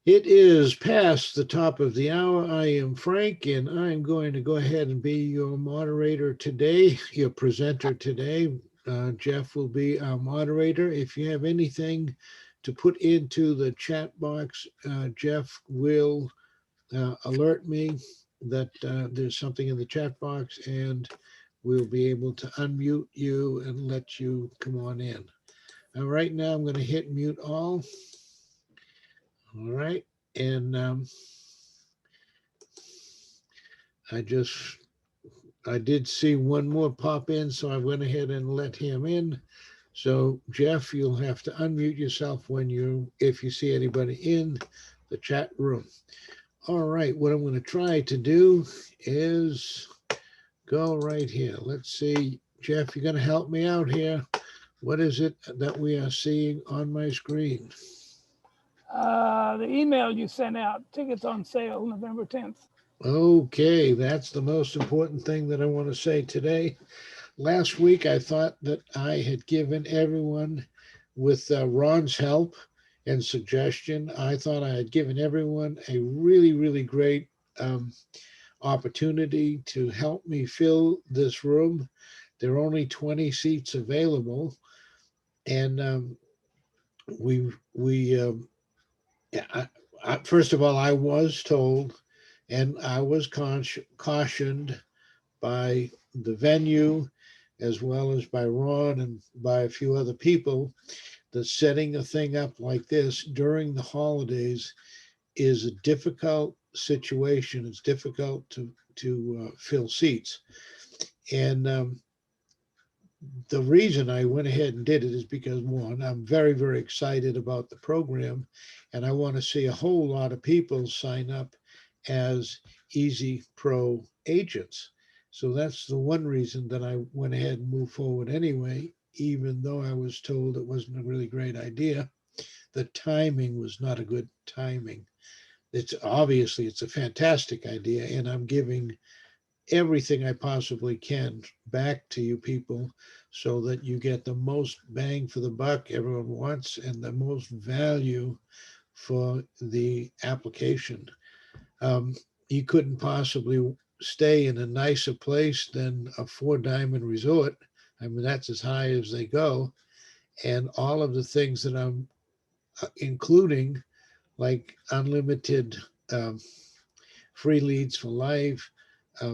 It is past the top of the hour. I am Frank, and I'm going to go ahead and be your moderator today, your presenter today. Jeff will be our moderator. If you have anything to put into the chat box, Jeff will alert me that there's something in the chat box, and we'll be able to unmute you and let you come on in. Right now, I'm going to hit mute all. All right. And I did see one more pop in, so I went ahead and let him in. So Jeff, you'll have to unmute yourself if you see anybody in the chat room. All right, what I'm going to try to do is go right here. Let's see, Jeff, you're going to help me out here. What is it that we are seeing on my screen? The email you sent out, tickets on sale November 10th. Okay, that's the most important thing that I want to say today. Last week, I thought that I had given everyone, with Ron's help and suggestion, I thought I had given everyone a really, really great opportunity to help me fill this room. There are only 20 seats available. And first of all, I was told, and I was cautioned by the venue, as well as by Ron and by a few other people, that setting a thing up like this during the holidays is a difficult situation. It's difficult to fill seats. And the reason I went ahead and did it is because, one, I'm very, very excited about the program, and I want to see a whole lot of people sign up as Easy Pro agents. So that's the one reason that I went ahead and moved forward anyway, even though I was told it wasn't a really great idea. The timing was not a good timing. It's a fantastic idea, and I'm giving everything I possibly can back to you people so that you get the most bang for the buck everyone wants and the most value for the application. You couldn't possibly stay in a nicer place than a Four Diamond Resort. I mean, that's as high as they go. And all of the things that I'm including, like unlimited free leads for life,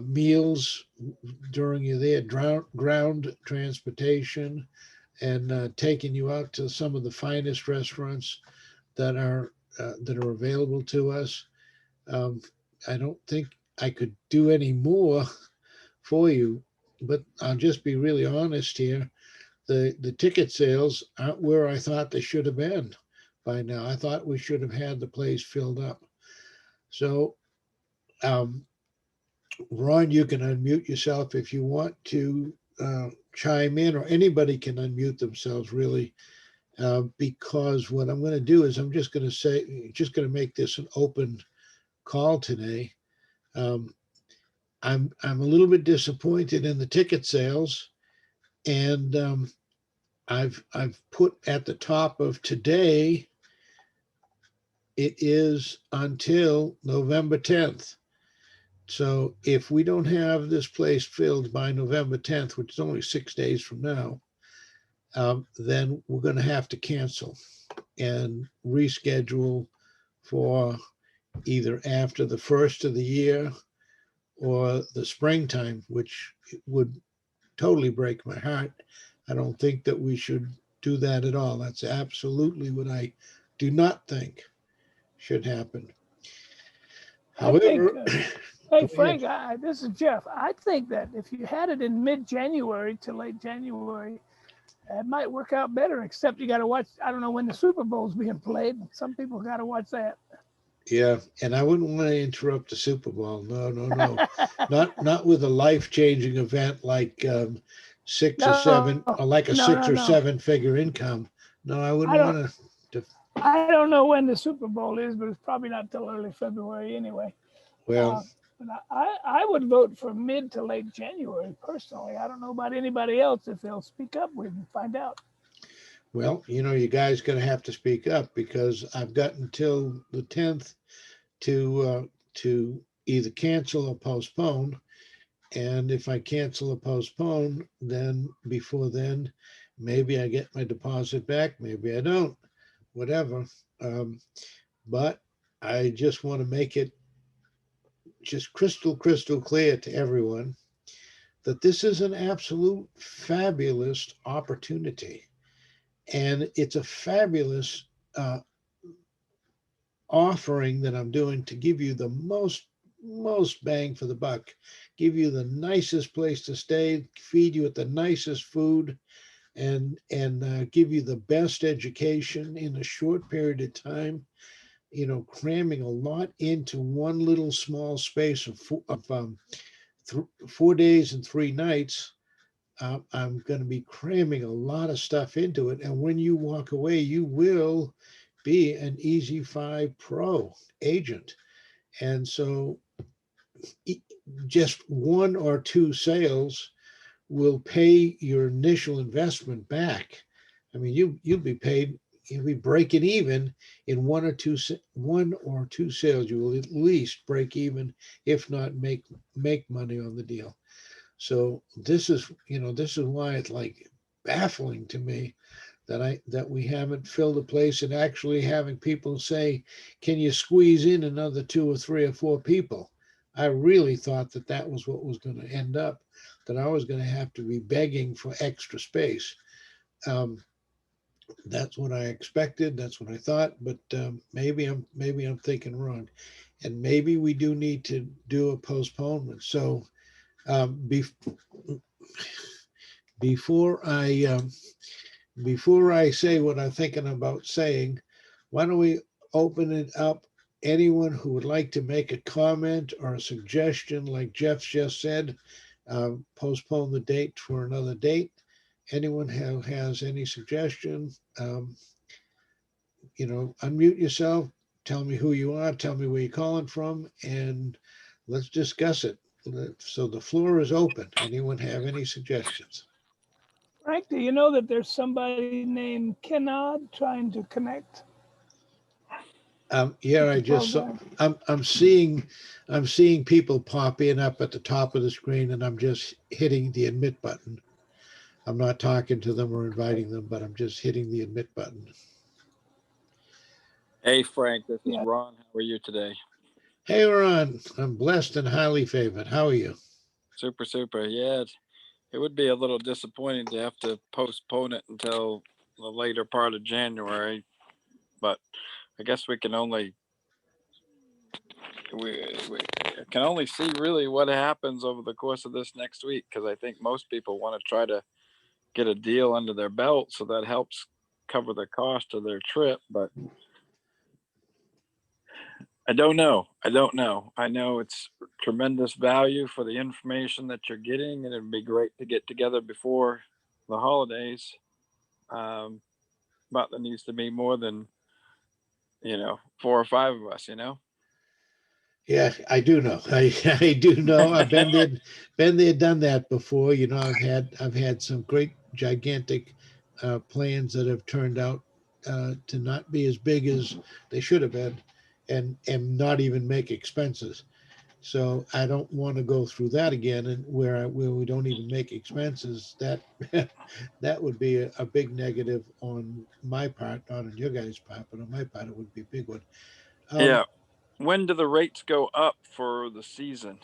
meals during you're there, ground transportation, and taking you out to some of the finest restaurants that are available to us. I don't think I could do any more for you, but I'll just be really honest here. The ticket sales aren't where I thought they should have been by now. I thought we should have had the place filled up. So, Ron, you can unmute yourself if you want to chime in, or anybody can unmute themselves, really, because what I'm going to do is I'm just going to make this an open call today. I'm a little bit disappointed in the ticket sales, and I've put at the top of today, it is until November 10th. So if we don't have this place filled by November 10th, which is only 6 days from now, then we're going to have to cancel and reschedule for either after the first of the year or the springtime, which would totally break my heart. I don't think that we should do that at all. That's absolutely what I do not think should happen. However, hey, Frank, this is Jeff. I think that if you had it in mid-January to late January, it might work out better, except you got to watch, I don't know when the Super Bowl's being played. Some people got to watch that. Yeah, and I wouldn't want to interrupt the Super Bowl. No. not with a life-changing event like six or seven figure income. No, I wouldn't want to. I don't know when the Super Bowl is, but it's probably not till early February anyway. Well, but I would vote for mid to late January personally. I don't know about anybody else. If they'll speak up, we can find out. Well, you guys going to have to speak up because I've got until the 10th to either cancel or postpone. And if I cancel or postpone, then before then, maybe I get my deposit back, maybe I don't, whatever. Um, but I just want to make it just crystal clear to everyone that this is an absolute fabulous opportunity. And it's a fabulous uh, offering that I'm doing to give you the most bang for the buck, give you the nicest place to stay, feed you with the nicest food, and give you the best education in a short period of time. Cramming a lot into one little small space of 4 days and 3 nights. I'm going to be cramming a lot of stuff into it. And when you walk away, you will be an Easy 5 Pro agent. And so just one or two sales will pay your initial investment back. I mean, you'll be breaking even in one or two sales. You will at least break even, if not make money on the deal. So this is why it's like baffling to me that we haven't filled a place and actually having people say, "Can you squeeze in another two or three or four people?" I really thought that was what was going to end up, that I was going to have to be begging for extra space. Um, that's what I expected. That's what I thought. But maybe I'm thinking wrong, and maybe we do need to do a postponement. So um, be, before I say what I'm thinking about saying, why don't we open it up? Anyone who would like to make a comment or a suggestion, like Jeff just said, postpone the date for another date. Anyone who has any suggestion, unmute yourself, tell me who you are, tell me where you're calling from, and let's discuss it. So the floor is open. Anyone have any suggestions? Frank, do you know that there's somebody named Kennard trying to connect Yeah, with I the just saw. program? I'm seeing people pop in up at the top of the screen, and I'm just hitting the admit button. I'm not talking to them or inviting them, but I'm just hitting the admit button. Hey, Frank, this is Yeah. Ron. How are you today? Hey, Ron, I'm blessed and highly favored. How are you? Super, super. Yeah, it would be a little disappointing to have to postpone it until the later part of January, but I guess we can only see really what happens over the course of this next week, because I think most people want to try to get a deal under their belt, so that helps cover the cost of their trip. But I don't know. I know it's tremendous value for the information that you're getting, and it'd be great to get together before the holidays. Um, but there needs to be more than, 4 or 5 of us. Yeah, I do know. I do know. I've been there, done that before. I've had some great gigantic plans that have turned out to not be as big as they should have been, and not even make expenses. So I don't want to go through that again, and where we don't even make expenses. That that would be a big negative on my part, not on your guys' part, but on my part, it would be a big one. Um, Yeah. When do the rates go up for the season?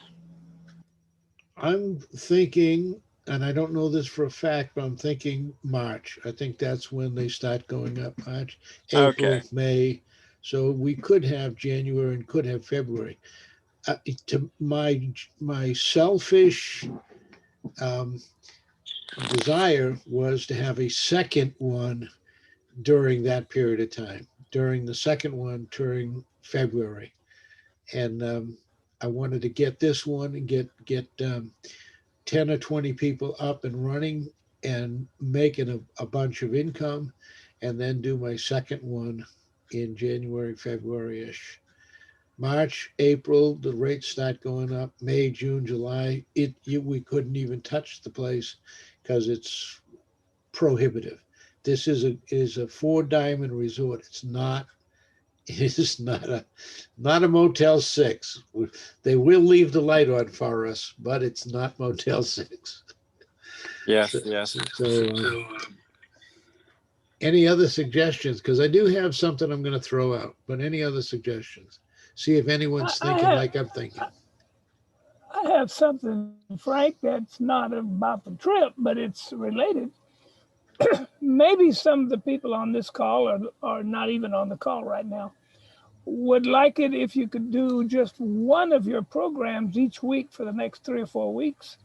I'm thinking, and I don't know this for a fact, but I'm thinking March. I think that's when they start going up. March, Okay. April, May. So we could have January and could have February. To my selfish um, desire was to have a second one during that period of time, during the second one during February, and I wanted to get this one and get 10 or 20 people up and running and making a bunch of income, and then do my second one in January, February ish. March, April, the rates start going up. May, June, July, we couldn't even touch the place because it's prohibitive. this is a four diamond resort. It's not. It is not a Motel 6. They will leave the light on for us, but it's not Motel 6. Yes, So, yes. any other suggestions? Because I do have something I'm going to throw out, but any other suggestions? See if anyone's I thinking have, like I'm thinking. I have something, Frank, that's not about the trip, but it's related. Maybe some of the people on this call are not even on the call right now, would like it if you could do just one of your programs each week for the next 3 or 4 weeks,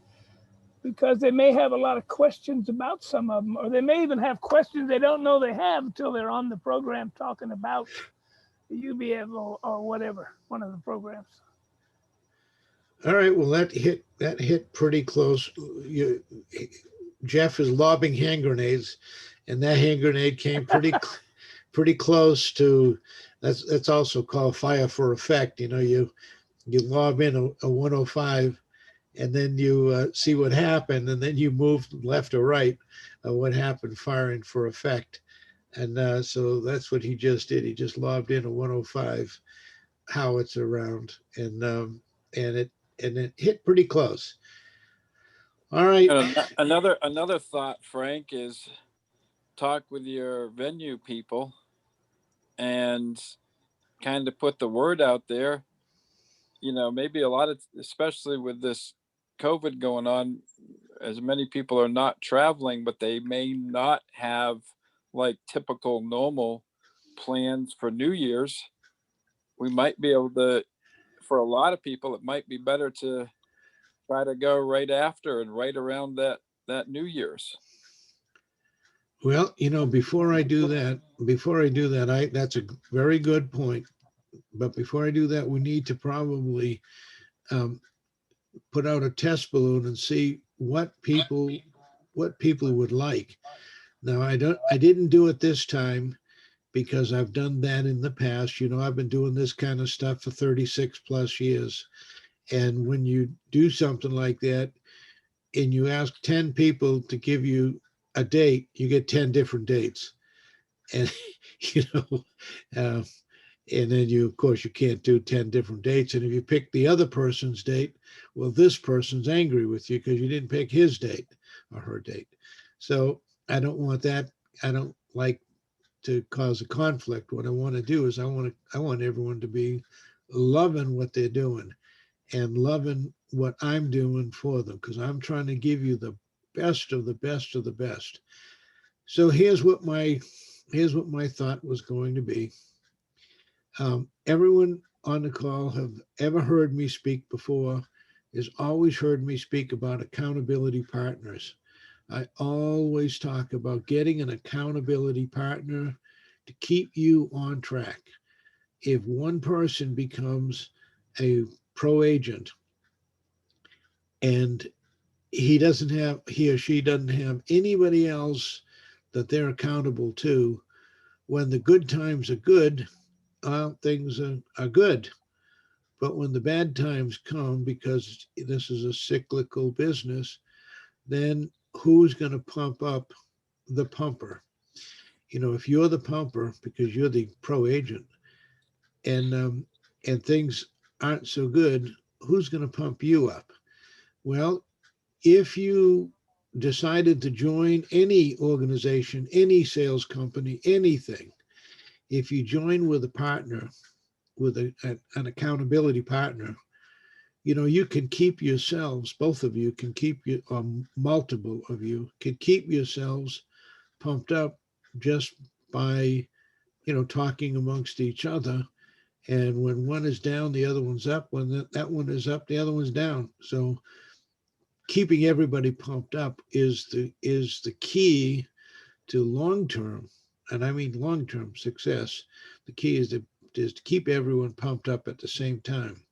because they may have a lot of questions about some of them, or they may even have questions they don't know they have until they're on the program talking about the UBF or whatever, one of the programs. All right. Well, that hit pretty close. Jeff is lobbing hand grenades, and that hand grenade came pretty close to. That's also called fire for effect. You lob in a 105, and then you see what happened, and then you move left or right. What happened? Firing for effect, and so that's what he just did. He just lobbed in a 105 howitzer round, and it hit pretty close. All right. And another thought, Frank, is talk with your venue people and kind of put the word out there. Maybe a lot of, especially with this COVID going on, as many people are not traveling, but they may not have like typical normal plans for New Year's. We might be able to, for a lot of people, it might be better to try to go right after and right around that New Year's. Well, before I do that, that's a very good point. But before I do that, we need to probably put out a test balloon and see what people would like. Now, I didn't do it this time because I've done that in the past. I've been doing this kind of stuff for 36 plus years. And when you do something like that and you ask 10 people to give you a date, you get 10 different dates. And, uh, and then of course, you can't do 10 different dates. And if you pick the other person's date, well, this person's angry with you because you didn't pick his date or her date. So I don't want that. I don't like to cause a conflict. What I want to do is I want everyone to be loving what they're doing and loving what I'm doing for them, because I'm trying to give you the best of the best of the best. So here's what my thought was going to be. Everyone on the call have ever heard me speak before has always heard me speak about accountability partners. I always talk about getting an accountability partner to keep you on track. If one person becomes a pro agent and he or she doesn't have anybody else that they're accountable to, when the good times are good, things are good. But when the bad times come, because this is a cyclical business, then who's going to pump up the pumper? If you're the pumper because you're the pro agent, and things aren't so good, who's going to pump you up? Well, if you decided to join any organization, any sales company, anything, if you join with a partner, with an accountability partner, you can keep yourselves, both of you can keep you, or multiple of you can keep yourselves pumped up just by, talking amongst each other. And when one is down, the other one's up. When that one is up, the other one's down. So keeping everybody pumped up is the key to long-term, and I mean long-term success. The key is to keep everyone pumped up at the same time.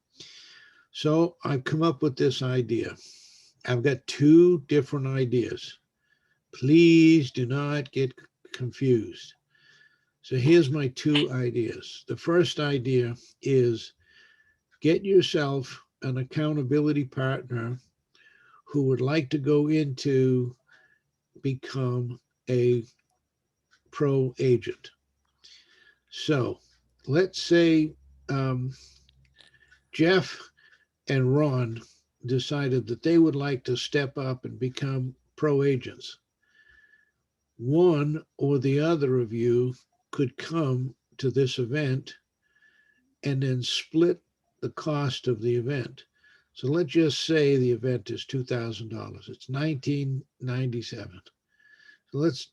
So I've come up with this idea. I've got two different ideas. Please do not get confused. So here's my two ideas. The first idea is get yourself an accountability partner who would like to go into become a pro agent. So let's say Jeff and Ron decided that they would like to step up and become pro agents. One or the other of you could come to this event and then split the cost of the event. So let's just say the event is $2,000. It's $19.97. So let's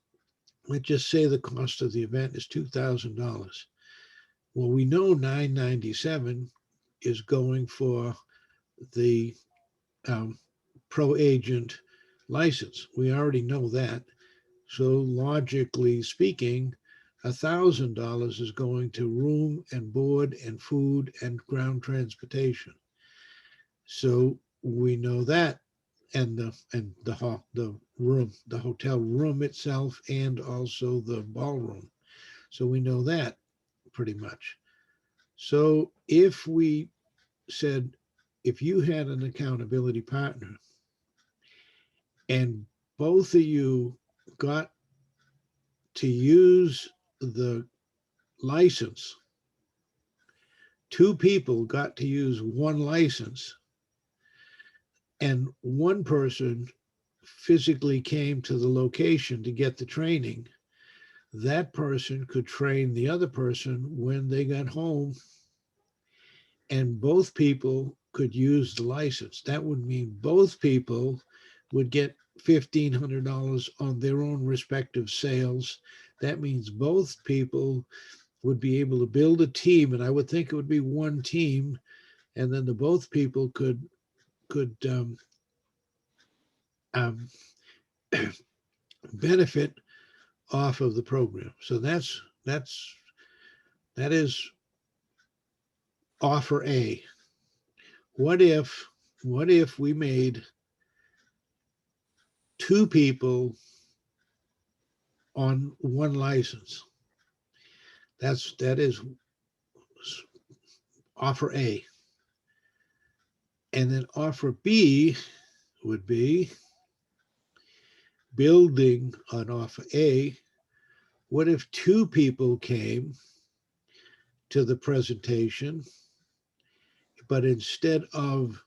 just say the cost of the event is $2,000. Well, we know $997 is going for the pro agent license. We already know that. So logically speaking, $1,000 is going to room and board and food and ground transportation. So we know that, and the room, the hotel room itself, and also the ballroom. So we know that pretty much. So if we said, if you had an accountability partner and both of you got to use the license, two people got to use one license, and one person physically came to the location to get the training, that person could train the other person when they got home, and both people could use the license. That would mean both people would get $1,500 on their own respective sales. That means both people would be able to build a team, and I would think it would be one team, and then both people could benefit off of the program. So that is offer A. What if we made two people on one license? That is offer A. And then offer B would be building on offer A. What if two people came to the presentation, but instead of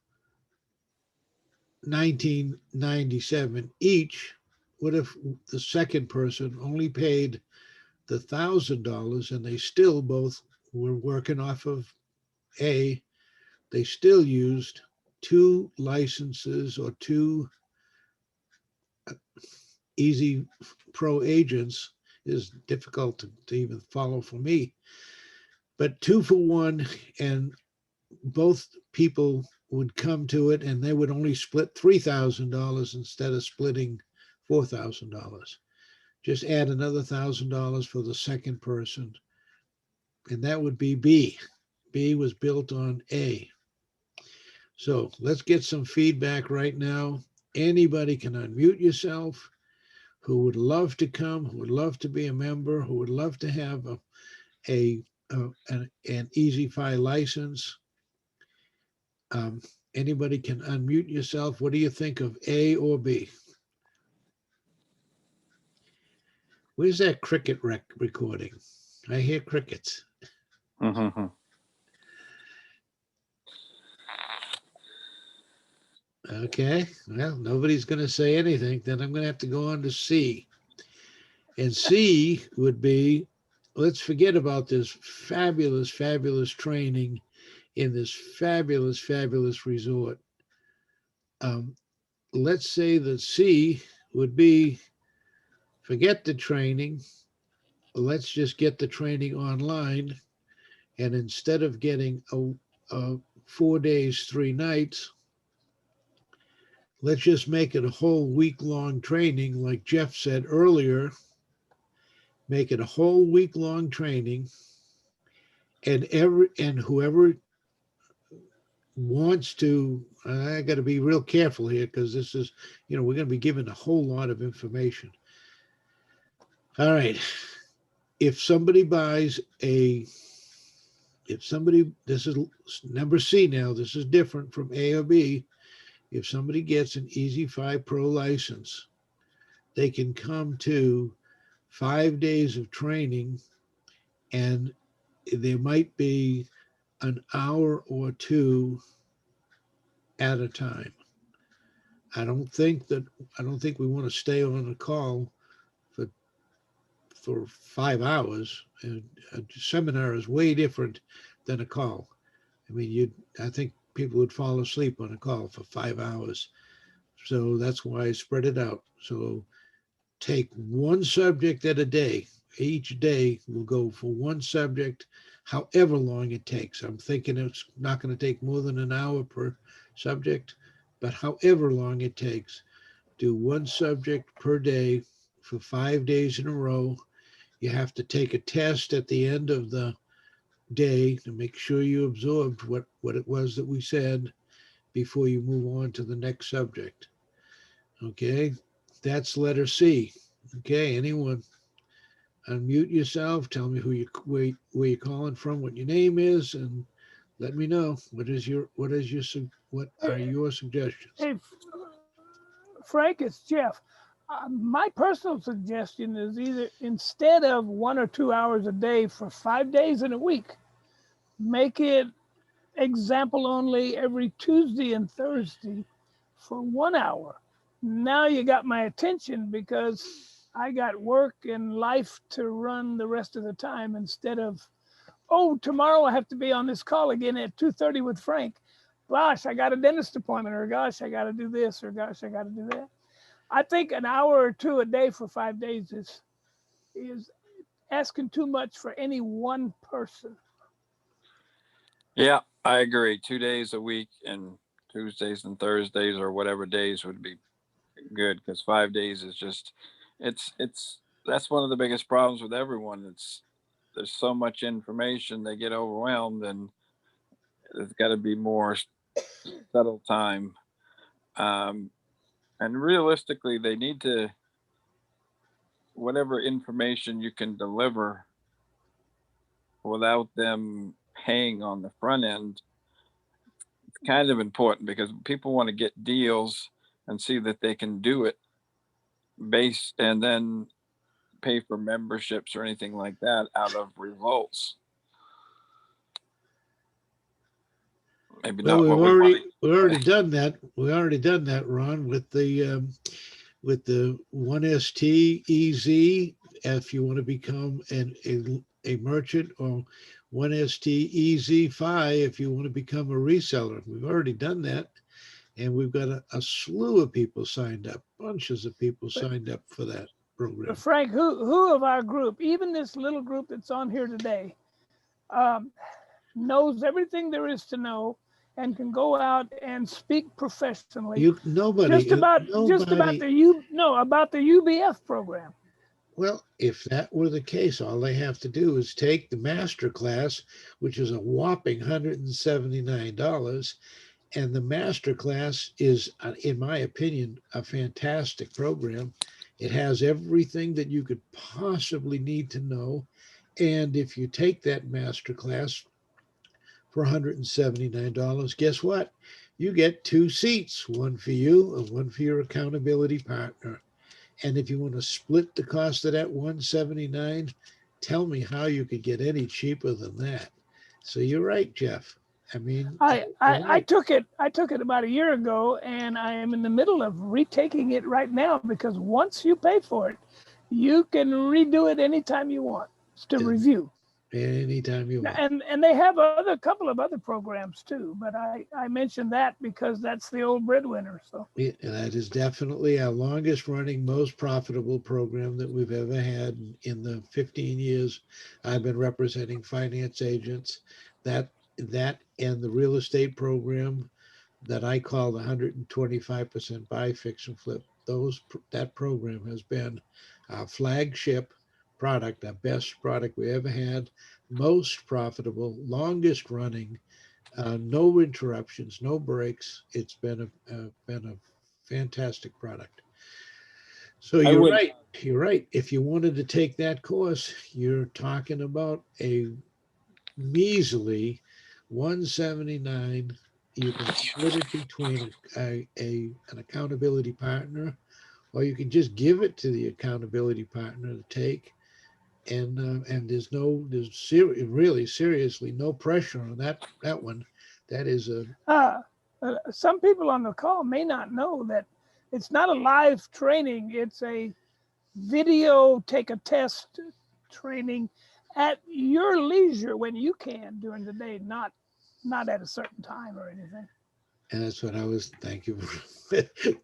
$1997 each, what if the second person only paid the $1,000 and they still both were working off of A? They still used two licenses or two easy pro agents. Is difficult to even follow for me, but 2 for 1, and both people would come to it and they would only split $3,000 instead of splitting $4,000. Just add another $1,000 for the second person, and that would be B. B was built on A. So let's get some feedback right now. Anybody can unmute yourself who would love to come, who would love to be a member, who would love to have an EasyFi license. Anybody can unmute yourself. What do you think of A or B? Where's that cricket recording? I hear crickets. Mm-hmm. Okay, well, nobody's going to say anything. Then I'm going to have to go on to C. And C would be, let's forget about this fabulous, fabulous training in this fabulous, fabulous resort. Let's say that C would be, forget the training. Let's just get the training online. And instead of getting a 4 days, 3 nights, let's just make it a whole week-long training. Like Jeff said earlier, make it a whole week-long training. And whoever wants to, I got to be real careful here because this is, we're going to be given a whole lot of information. All right. If somebody buys this is number C now, this is different from A or B. If somebody gets an EasyFi Pro license, they can come to 5 days of training, and there might be an hour or two at a time. I don't think that I don't think we want to stay on a call for 5 hours. And a seminar is way different than a call. I mean, I think people would fall asleep on a call for 5 hours. So that's why I spread it out. So take one subject at a day. Each day we'll go for one subject, however long it takes. I'm thinking it's not going to take more than an hour per subject, but however long it takes, do one subject per day for 5 days in a row. You have to take a test at the end of the day to make sure you absorbed what it was that we said before you move on to the next subject. Okay, that's letter C. Okay, anyone unmute yourself, tell me where you're calling from, what your name is, and let me know what are your suggestions. Hey, Frank, it's Jeff. My personal suggestion is either instead of 1 or 2 hours a day for 5 days in a week, make it example only every Tuesday and Thursday for 1 hour. Now you got my attention because I got work and life to run the rest of the time instead of, oh, tomorrow I have to be on this call again at 2:30 with Frank. Gosh, I got a dentist appointment, or gosh, I got to do this, or gosh, I got to do that. I think an hour or two a day for 5 days is asking too much for any one person. Yeah, I agree. 2 days a week and Tuesdays and Thursdays or whatever days would be good, because 5 days is just, that's one of the biggest problems with everyone. There's so much information, they get overwhelmed, and there's got to be more settled time. And realistically, they need to, whatever information you can deliver without them paying on the front end, it's kind of important, because people want to get deals and see that they can do it and then pay for memberships or anything like that out of results. Maybe Well, not what we want. we've already done that. We already done that, Ron, with the 1ST EZ if you want to become a merchant, or 1ST EZ FI if you want to become a reseller. We've already done that, and we've got a slew of people signed up, bunches of people signed up for that program. But Frank, who of our group, even this little group that's on here today, knows everything there is to know and can go out and speak professionally? Nobody about the UBF program. Well, if that were the case, all they have to do is take the master class, which is a whopping $179. And the master class is, in my opinion, a fantastic program. It has everything that you could possibly need to know. And if you take that master class for $179, guess what? You get 2 seats, one for you and one for your accountability partner. And if you want to split the cost of that $179, tell me how you could get any cheaper than that. So you're right, Jeff. I mean, I took it about a year ago, and I am in the middle of retaking it right now, because once you pay for it, you can redo it anytime you want to review. Anytime you want. And they have a couple of other programs too, but I mentioned that because that's the old breadwinner. So yeah, that is definitely our longest running, most profitable program that we've ever had in the 15 years I've been representing finance agents. That and the real estate program that I call the 125% buy, fix, and flip. That program has been our flagship product, our best product we ever had, most profitable, longest running, no interruptions, no breaks. It's been a fantastic product. So you're right. You're right. If you wanted to take that course, you're talking about a measly $179. You can split it between an accountability partner or you can just give it to the accountability partner to take. And really seriously no pressure on that one. That is a Some people on the call may not know that it's not a live training. It's a video take a test training at your leisure when you can during the day, not at a certain time or anything. and that's what I was. Thank you,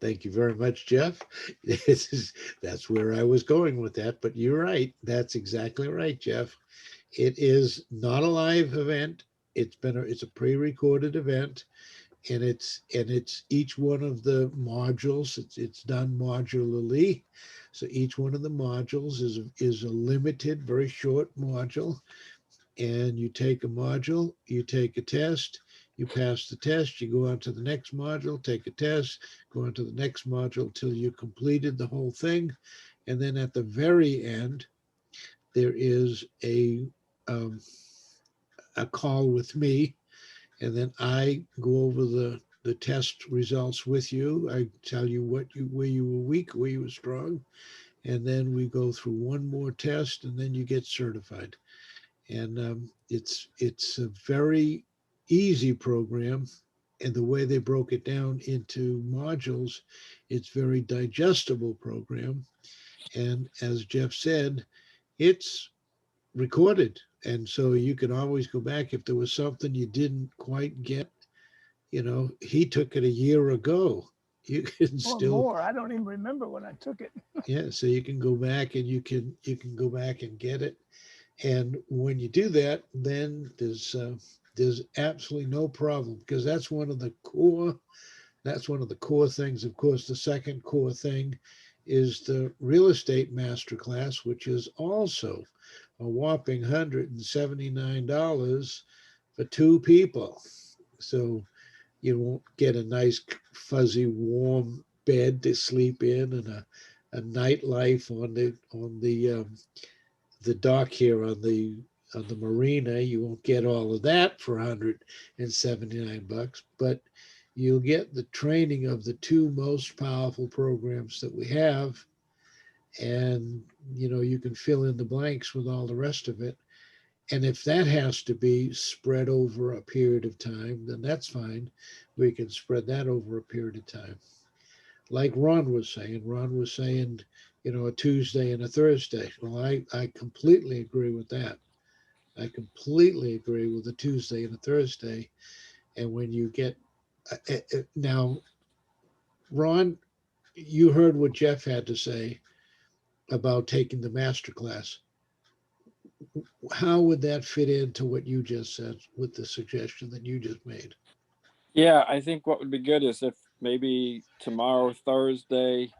thank you very much, Jeff. That's where I was going with that. But you're right. That's exactly right, Jeff. It is not a live event. It's a pre-recorded event, and it's each one of the modules. It's done modularly. So each one of the modules is a limited, very short module. And you take a module, you take a test, you pass the test, you go on to the next module, take a test, go on to the next module till you completed the whole thing. And then at the very end, there is a call with me, and then I go over the test results with you. I tell you where you were weak, where you were strong, and then we go through one more test, and then you get certified. And it's a very easy program, and the way they broke it down into modules, it's very digestible program. And as Jeff said, it's recorded, and so you can always go back if there was something you didn't quite get. He took it a year ago. You can Or still, more. I don't even remember when I took it. yeah, so you can go back and you can go back and get it. And when you do that, then there's absolutely no problem, because that's one of the core things. Of course, the second core thing is the real estate master class, which is also a whopping $179 for two people. So you won't get a nice fuzzy warm bed to sleep in, and a nightlife on the dock here on the marina. You won't get all of that for $179, but you'll get the training of the two most powerful programs that we have. And you can fill in the blanks with all the rest of it. And if that has to be spread over a period of time, then that's fine. We can spread that over a period of time. Like Ron was saying, a Tuesday and a Thursday. Well, I completely agree with that. I completely agree with a Tuesday and a Thursday. And when you get now, Ron, you heard what Jeff had to say about taking the master class. How would that fit into what you just said with the suggestion that you just made? Yeah, I think what would be good is if maybe tomorrow, Thursday,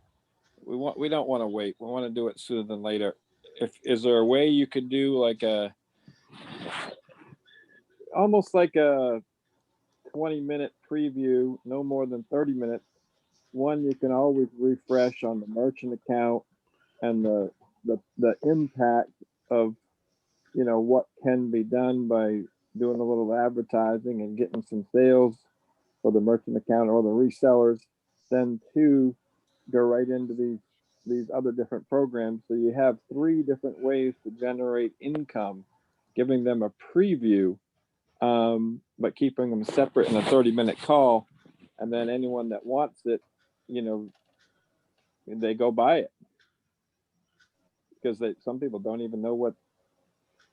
we don't want to wait. We want to do it sooner than later. Is there a way you could do like almost like a 20-minute preview, no more than 30 minutes. One, you can always refresh on the merchant account and the impact of what can be done by doing a little advertising and getting some sales for the merchant account or the resellers. Then two, go right into these other different programs. So you have three different ways to generate income, giving them a preview, but keeping them separate in a 30-minute call. And then anyone that wants it, they go buy it, because some people don't even know what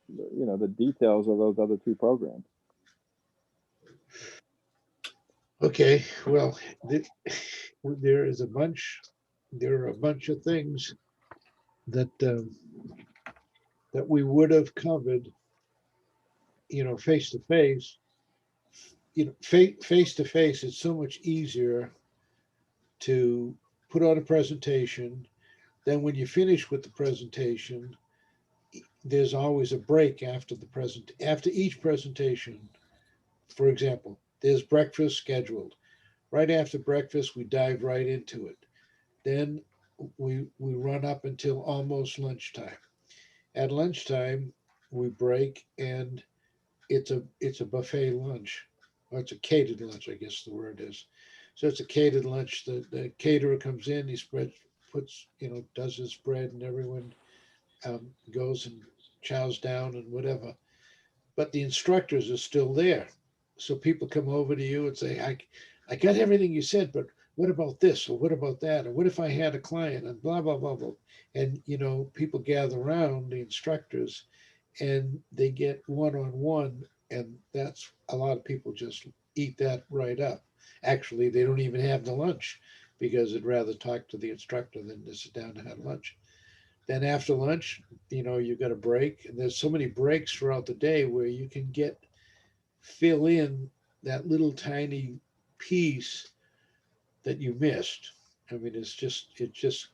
the details of those other two programs. Okay, well, there are a bunch of things that that we would have covered, face to face. Face to face, it's so much easier to put on a presentation. Then when you finish with the presentation, there's always a break after each presentation. For example, there's breakfast scheduled. Right after breakfast, we dive right into it. Then we run up until almost lunchtime. At lunchtime, we break, and it's a buffet lunch, or it's a catered lunch, I guess the word is. So it's a catered lunch. The caterer comes in, he puts, does his spread, and everyone goes and chows down and whatever. But the instructors are still there. So people come over to you and say, I got everything you said, but what about this? Or what about that? Or what if I had a client and blah, blah, blah, blah. And, people gather around the instructors and they get one-on-one. And that's a lot of people just eat that right up. Actually, they don't even have the lunch because they'd rather talk to the instructor than to sit down and have lunch. Then after lunch, you got a break, and there's so many breaks throughout the day where you can fill in that little tiny piece that you missed. I mean, it's just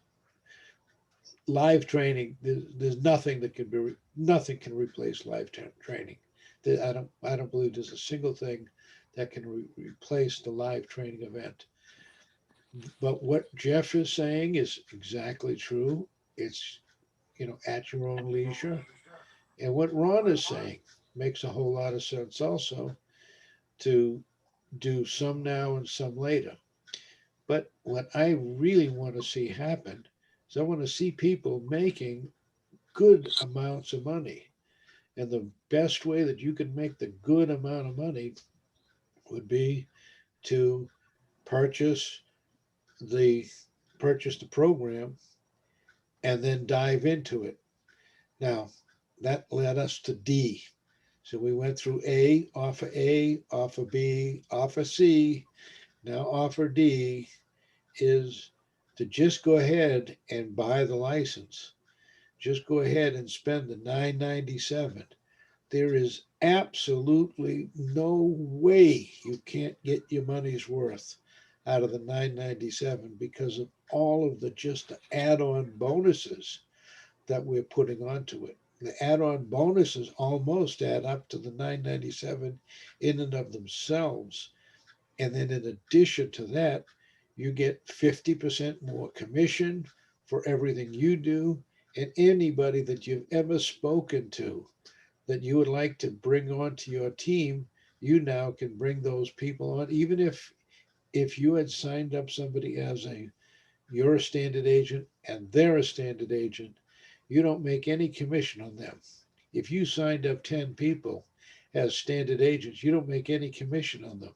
live training. There's nothing that nothing can replace live training. I don't believe there's a single thing that can replace the live training event. But what Jeff is saying is exactly true. It's, at your own leisure. And what Ron is saying makes a whole lot of sense also, to do some now and some later. But what I really want to see happen is I want to see people making good amounts of money. And the best way that you can make the good amount of money would be to purchase the program and then dive into it. Now, that led us to D. So we went through offer A, offer B, offer C. Now offer D is to just go ahead and buy the license. Just go ahead and spend the $9.97. There is absolutely no way you can't get your money's worth out of the $9.97 because of all of the just add-on bonuses that we're putting onto it. The add-on bonuses almost add up to the $9.97 in and of themselves. And then in addition to that, you get 50% more commission for everything you do. And anybody that you've ever spoken to that you would like to bring onto your team, you now can bring those people on. Even if you had signed up somebody as you're a standard agent and they're a standard agent, you don't make any commission on them. If you signed up 10 people as standard agents, you don't make any commission on them.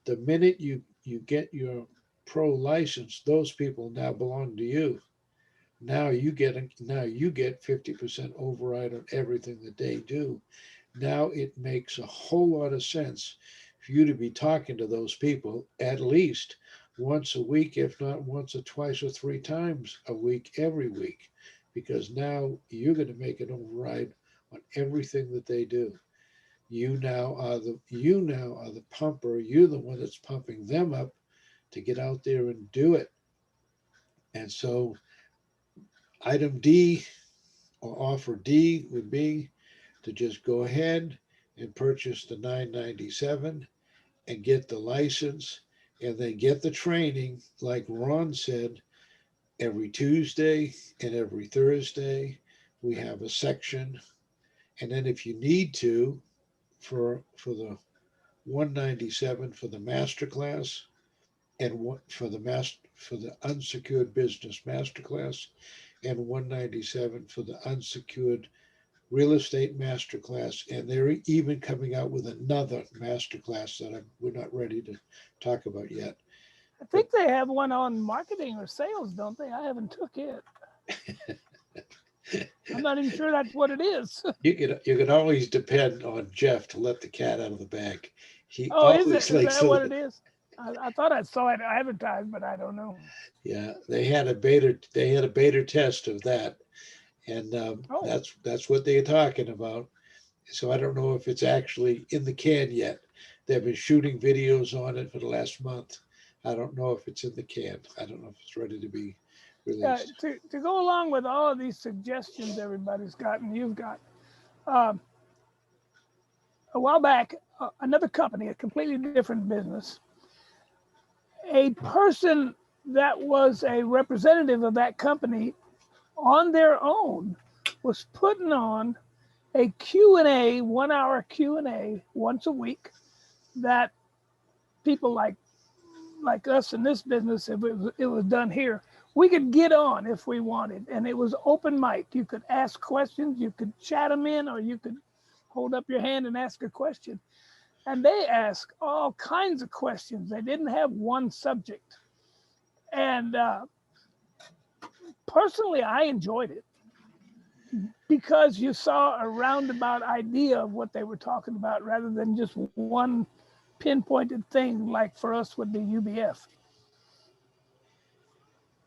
The minute you get your pro license, those people now belong to you. Now you get 50% override on everything that they do. Now it makes a whole lot of sense for you to be talking to those people at least once a week, if not once or twice or three times a week, every week, because now you're going to make an override on everything that they do. You now are the pumper. You're the one that's pumping them up to get out there and do it. And so item D, or offer D, would be to just go ahead and purchase the $9.97 and get the license and then get the training, like Ron said, every Tuesday and every Thursday. We have a section. And then if you need to, for the $197 for the master class, and for the Unsecured Business Master Class, and $197 for the Unsecured Real Estate Master Class. And they're even coming out with another master class that we're not ready to talk about yet. I think they have one on marketing or sales, don't they? I haven't took it. I'm not even sure that's what it is. You can always depend on Jeff to let the cat out of the bag. He Oh, is always it? Is likes that what it is? I thought I saw it advertised, but I don't know. Yeah, they had a beta test of that, and Oh. that's what they're talking about. So I don't know if it's actually in the can yet. They've been shooting videos on it for the last month. I don't know if it's in the can. I don't know if it's ready to be released. To go along with all of these suggestions everybody's gotten, you've got a while back, another company, a completely different business, a person that was a representative of that company on their own was putting on a Q&A, 1 hour Q&A once a week that people like us in this business, if it was done here, we could get on if we wanted, and it was open mic. You could ask questions, you could chat them in, or you could hold up your hand and ask a question. And they asked all kinds of questions. They didn't have one subject. And personally, I enjoyed it because you saw a roundabout idea of what they were talking about rather than just one pinpointed thing, like for us would be UBF.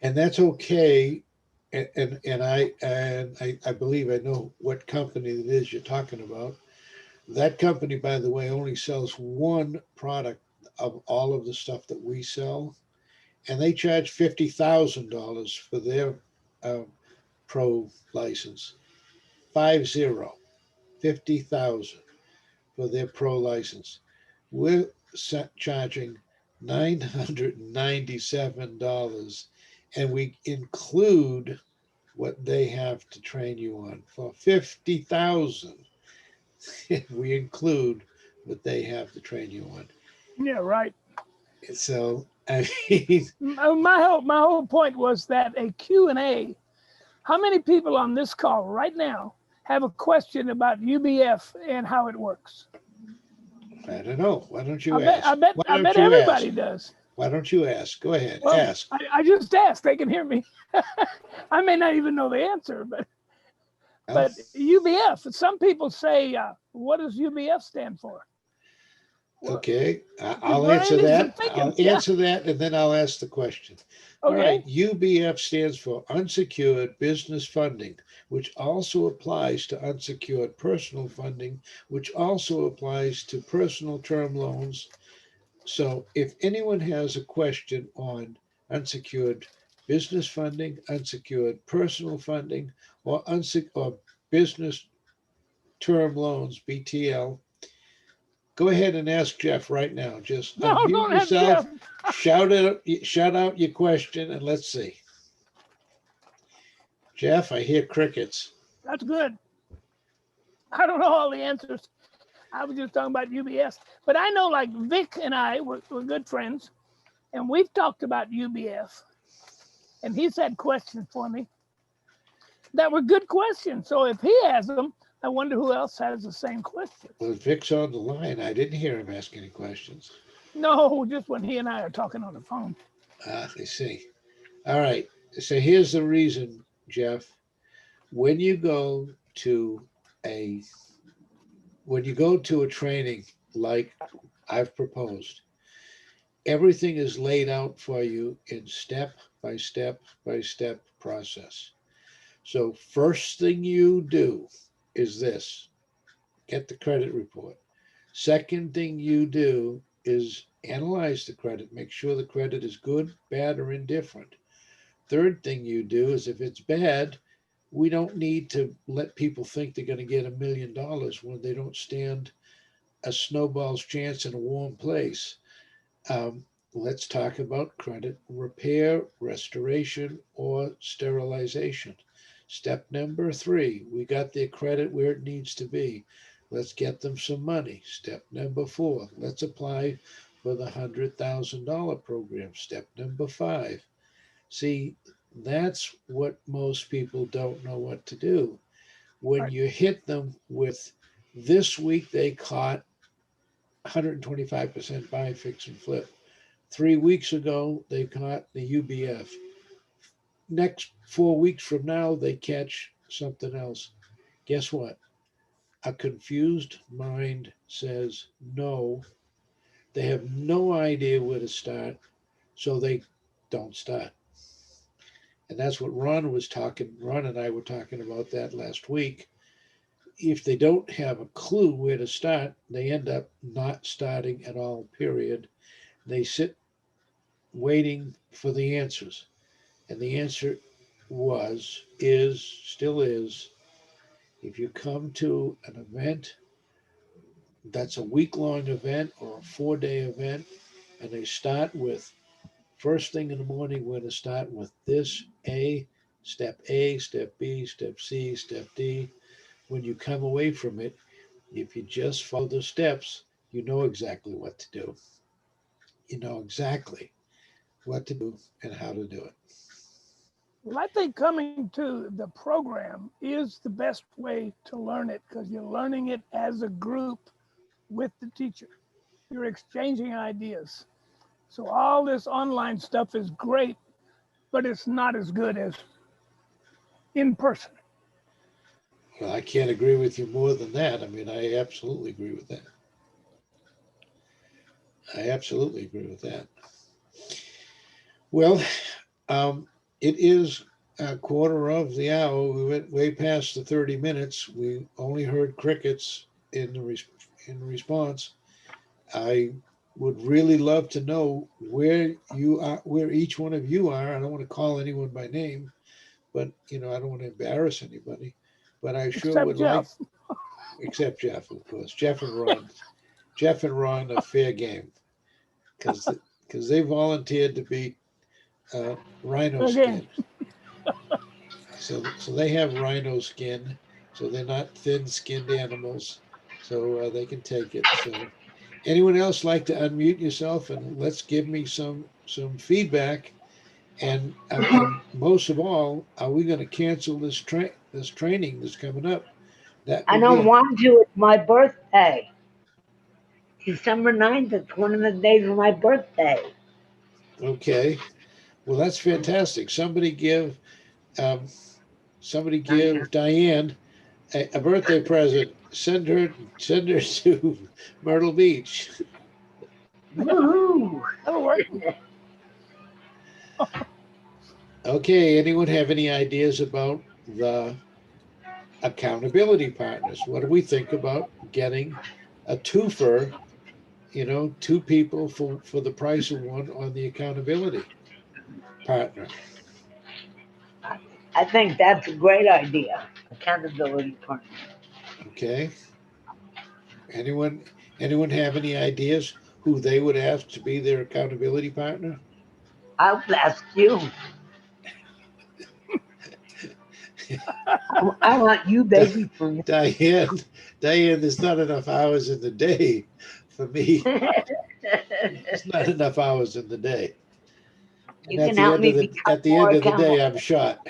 And that's okay. And I believe I know what company it is you're talking about. That company, by the way, only sells one product of all of the stuff that we sell, and they charge $50,000 for their um, pro license. 50,000 for their pro license. We're charging $997, and we include what they have to train you on for 50,000. We include what they have to train you on. Yeah, right. So I mean, My whole point was that a Q&A. How many people on this call right now have a question about UBF and how it works? I don't know. Why don't you I ask? bet everybody does. Why don't you ask? Go ahead, Well, ask. I just asked. They can hear me. I may not even know the answer, but UBF. Some people say, "What does UBF stand for?" Well, okay, I'll answer that. I'll answer that, and then I'll ask the question. Okay. All right, UBF stands for Unsecured Business Funding, which also applies to Unsecured Personal Funding, which also applies to personal term loans. So if anyone has a question on unsecured business funding, unsecured personal funding, or business term loans, BTL, go ahead and ask Jeff right now. Just No, unmute don't yourself, have shout out your question, and let's see. Jeff, I hear crickets. That's good. I don't know all the answers. I was just talking about UBS, but I know like Vic and I were good friends, and we've talked about UBF, and he's had questions for me that were good questions. So if he has them, I wonder who else has the same question. Well, Vic's on the line. I didn't hear him ask any questions. No, just when he and I are talking on the phone. I see. All right. So here's the reason, Jeff. When you go to a training like I've proposed, everything is laid out for you in step by step by step process. So first thing you do is this: get the credit report. Second thing you do is analyze the credit, make sure the credit is good, bad, or indifferent. Third thing you do is if it's bad, we don't need to let people think they're going to get $1 million when they don't stand a snowball's chance in a warm place. Let's talk about credit repair, restoration, or sterilization. Step number 3, we got their credit where it needs to be. Let's get them some money. Step number 4, let's apply for the $100,000 program. Step number 5. See, that's what most people don't know what to do. When Right. you hit them with this week, they caught 125% buy, fix, and flip. 3 weeks ago, they caught the UBF. Next 4 weeks from now, they catch something else. Guess what? A confused mind says no. They have no idea where to start, so they don't start. And that's what Ron and I were talking about that last week. If they don't have a clue where to start, they end up not starting at all, period. They sit waiting for the answers. And the answer still is, if you come to an event that's a week-long event or a 4-day event, and they start with first thing in the morning, we're going to start with this step A, step B, step C, step D. When you come away from it, if you just follow the steps, you know exactly what to do. You know exactly what to do and how to do it. Well, I think coming to the program is the best way to learn it because you're learning it as a group with the teacher. You're exchanging ideas. So all this online stuff is great, but it's not as good as in person. Well, I can't agree with you more than that. I mean, I absolutely agree with that. I absolutely agree with that. Well, it is a quarter of the hour. We went way past the 30 minutes. We only heard crickets in in response. I would really love to know where you are, where each one of you are. I don't want to call anyone by name, but I don't want to embarrass anybody. But I sure Except would like, Jeff. except Jeff, of course. Jeff and Ron are fair game because they volunteered to be rhino Again, skin. So they have rhino skin, so they're not thin-skinned animals, so they can take it. So anyone else like to unmute yourself and let's give me some feedback. And most of all, are we going to cancel this training that's coming up? That I would be don't want to. It's my birthday. December 9th. It's one of the days of my birthday. okay. Well, that's fantastic. Um, somebody give Diane a birthday present. Send her to Myrtle Beach. Woohoo! that'll work. Okay, anyone have any ideas about the accountability partners? What do we think about getting a twofer, two people for the price of one on the accountability partner? I think that's a great idea. Accountability partner. Okay. Anyone anyone have any ideas who they would ask to be their accountability partner? I'll ask you. I want you, baby, for me. Diane, Diane, there's not enough hours in the day for me. There's not enough hours in the day. And You can help me become at the more end of the day, accountable. I'm shot.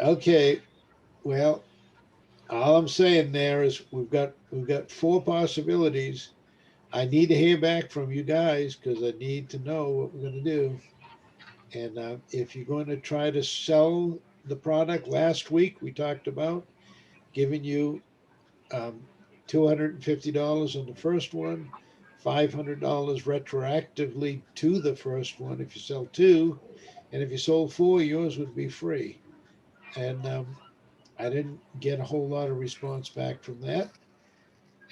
Okay, well, all I'm saying there is we've got four possibilities. I need to hear back from you guys because I need to know what we're going to do. And if you're going to try to sell the product, last week we talked about giving you um, $250 on the first one, $500 retroactively to the first one if you sell two, and if you sold four, yours would be free. And I didn't get a whole lot of response back from that.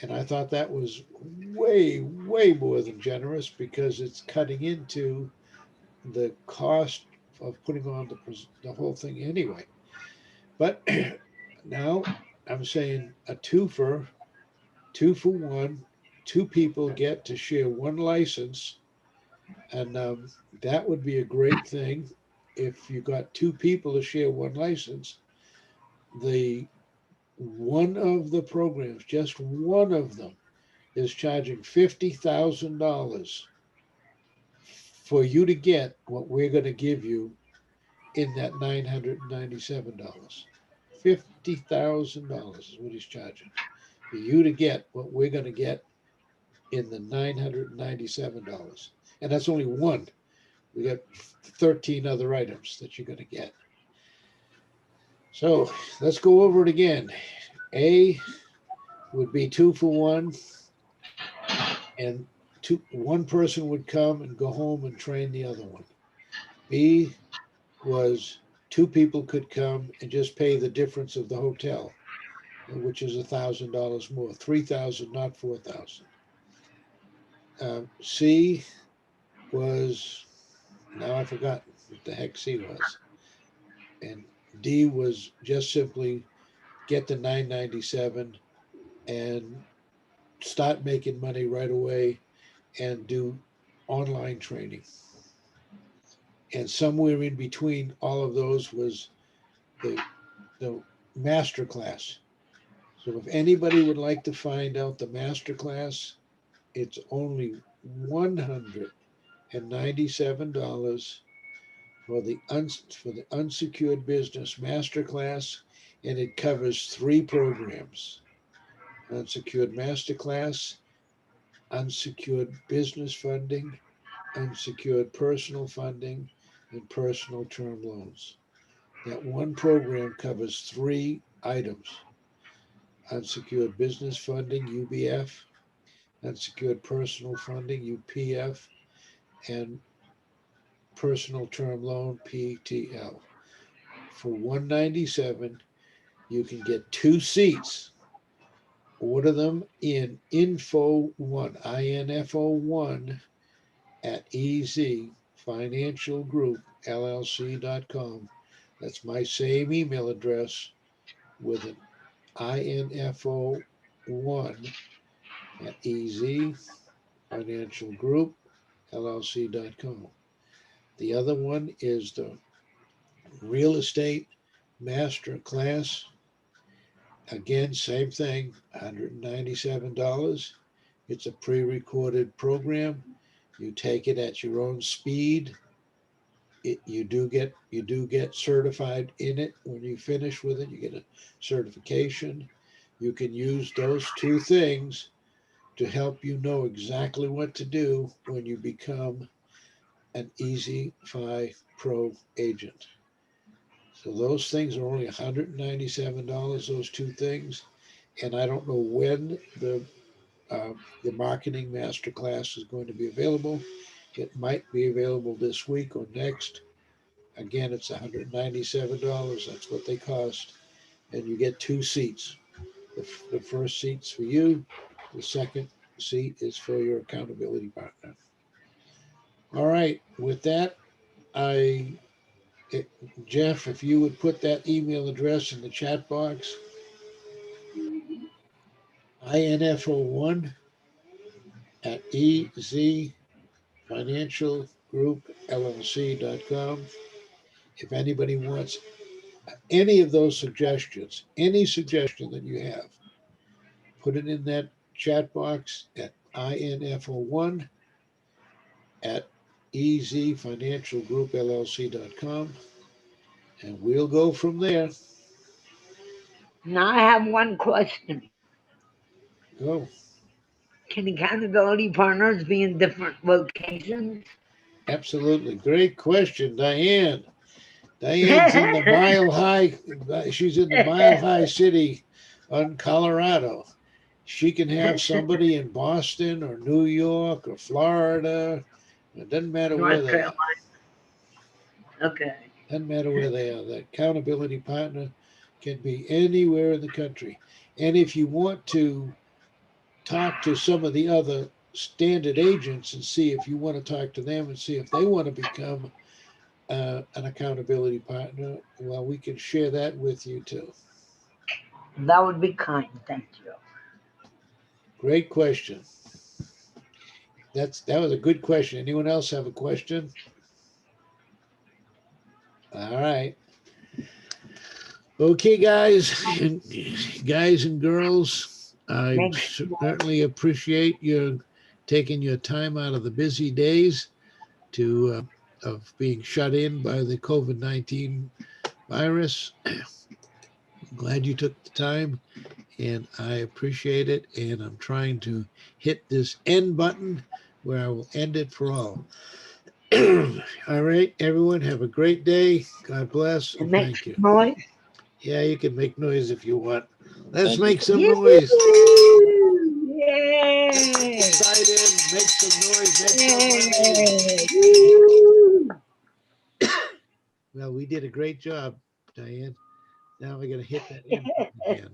And I thought that was way, way more than generous because it's cutting into the cost of putting on the whole thing anyway. But now I'm saying a twofer, 2 for 1, two people get to share one license. And that would be a great thing if you got two people to share one license. The one of the programs, just one of them, is charging $50,000 for you to get what we're going to give you in that $997. $50,000 is what he's charging for you to get what we're going to get in the $997. And that's only one. We got 13 other items that you're going to get. So let's go over it again. A would be 2 for 1, and one person would come and go home and train the other one. B was two people could come and just pay the difference of the hotel, which is $1,000 more, 3,000, not 4,000. C was, now I've forgotten what the heck C was, and D was just simply get the 997 and start making money right away and do online training. And somewhere in between all of those was the master class. So if anybody would like to find out the master class, it's only $199. for the Unsecured Business Master Class, and it covers 3 programs: Unsecured Master Class, Unsecured Business Funding, Unsecured Personal Funding, and Personal Term Loans. That one program covers 3 items: Unsecured Business Funding, UBF, Unsecured Personal Funding, UPF, and Personal Term Loan, PTL. For $197, you can get 2 seats. Order them in info1, info1 at ezfinancialgroup.llc.com. That's my same email address with an info1 at ezfinancialgroup.llc.com. The other one is the Real Estate Master Class. Again, same thing, $197. It's a pre-recorded program. You take it at your own speed. You do get certified in it. When you finish with it, you get a certification. You can use those 2 things to help you know exactly what to do when you become an EasyFi Pro agent. So those things are only $197, those 2 things. And I don't know when the marketing masterclass is going to be available. It might be available this week or next. Again, it's $197. That's what they cost. And you get 2 seats. The first seat's for you. The second seat is for your accountability partner. All right. With that, Jeff, if you would put that email address in the chat box, info1 at ezfinancialgroupllc.com. If anybody wants any of those suggestions, any suggestion that you have, put it in that chat box at info1 at ezfinancialgroupllc.com, and we'll go from there. Now I have one question. Go. Can accountability partners be in different locations? Absolutely. Great question, Diane. Diane's in the Mile High. She's in the Mile High City on Colorado. She can have somebody in Boston or New York or Florida. It doesn't matter where North they Carolina. are. Okay. Doesn't matter where they are. The accountability partner can be anywhere in the country. And if you want to talk to some of the other standard agents and see if you want to talk to them and see if they want to become an accountability partner, well, we can share that with you too. That would be kind. Thank you. Great question. That was a good question. Anyone else have a question? All right. Okay, guys and girls, I certainly appreciate you taking your time out of the busy days of being shut in by the COVID-19 virus. Glad you took the time, and I appreciate it. And I'm trying to hit this end button where I will end it for all. All right, everyone, have a great day. God bless. And thank you. Noise. Yeah, you can make noise if you want. Let's Thank make you. some noise. Yay! Excited. Make some noise. Make some noise. Well, we did a great job, Diane. Now we're going to hit that end button again.